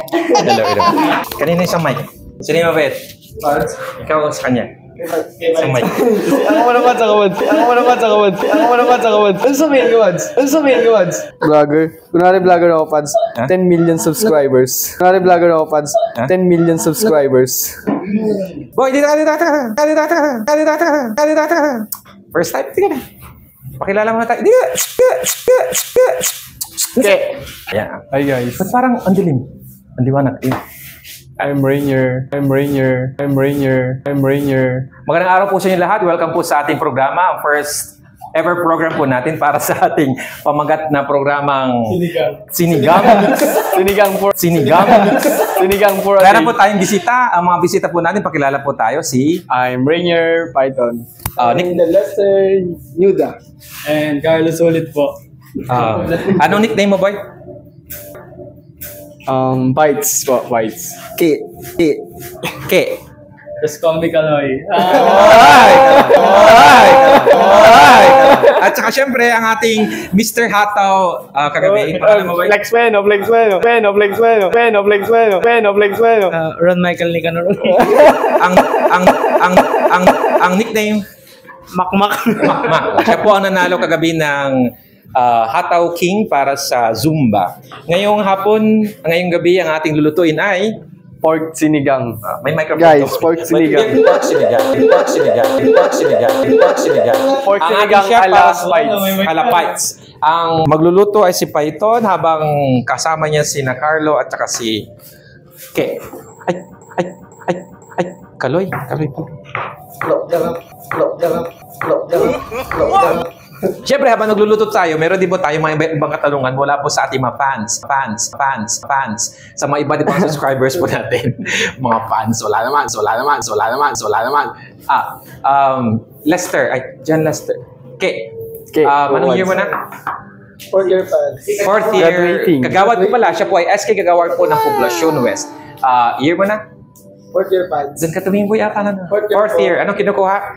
Hello, hello. Kanina isang mic. Sino yung mabait? Ikaw sa kanya. Isang mic. Ako mo naman sa kamad. Ano sabihin ko, Mads? Vlogger. Kunwari vlogger ako, Pads. 10 million subscribers. Boy, dito ka. First time, tingnan na. Pakilala mo na tayo. Dito. Okay. Ayan. Hi guys. Ba't parang ang dilim? Ang liwanag. I'm Rainier. Magandang araw po sa inyo lahat. Welcome po sa ating programa. Ang first ever program po natin para sa ating pamagat na programang Sinigang. Kaya po tayong bisita. Ang mga bisita po natin, pakilala po tayo si... I'm Rainier Python. Nick. The Lester Yuda. And Carlos ulit po. Anong nickname mo, boy? Bites po, Bites. Ke. Just call me Kaloy. At saka syempre, ang ating Mr. Hataw kagabi. Flex Bueno. Ron Michael Nicanor. ang nickname Makmak. Siya po ang nanalo kagabi ng Hataw King para sa Zumba. Ngayong gabi ang ating lulutuin ay Pork sinigang. may microphone. Guys, pork sinigang. Pork sinigang. Pork Ang sinigang ating chef ala para sa Bites. ala Bites. Ang magluluto ay si Python habang kasama niya si Carlo at saka si Ke. Ay, Kaloy po. Siyempre, habang nagluluto tayo, meron din po tayo mga ibang katanungan mula po sa ating mga fans. Sa mga iba din mga subscribers po natin. Mga fans, wala naman. Lester, John Lester. Anong year mo na? Fourth year fans. Fourth year. Graduating. Kagawad po pala. Siya po ay SK Kagawad po ng Poblacion West. Year mo na? Fourth year fans. Diyan ka tumingin po yata na. Fourth year. Anong kinukuha?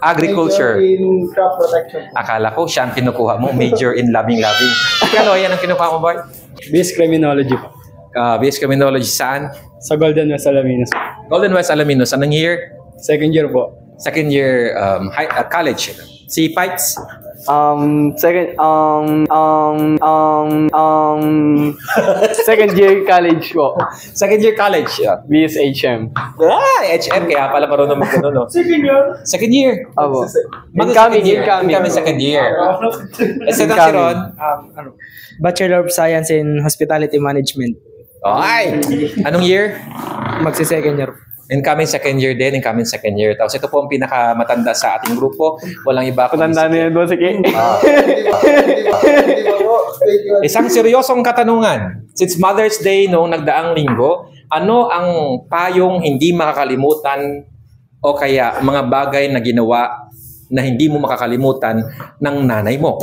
Agriculture. Major in crop protection. Akala ko siya ang kinukuha mo. Major in loving. Ikaw, yan ang kinukuha mo, boy? BS Criminology po. BS Criminology saan? Sa Golden West Alaminos. Golden West Alaminos. Anong year? Second year po. Second year college. Si Pikes? Second year college po. Second year college. BSHM. HM. Kaya pala marunong mag-ano, no? Second year. Abo. Incoming second year. Ese na si Ron? Bachelor of Science in Hospitality Management. Ay! Anong year? Magsi-second year. Incoming second year. Tapos ito po ang pinakamatanda sa ating grupo. Walang iba kundi Matanda na yun, boss. Isang seryosong katanungan. Since Mother's Day noong nagdaang linggo, ano ang payong hindi makakalimutan o kaya mga bagay na ginawa na hindi mo makakalimutan ng nanay mo?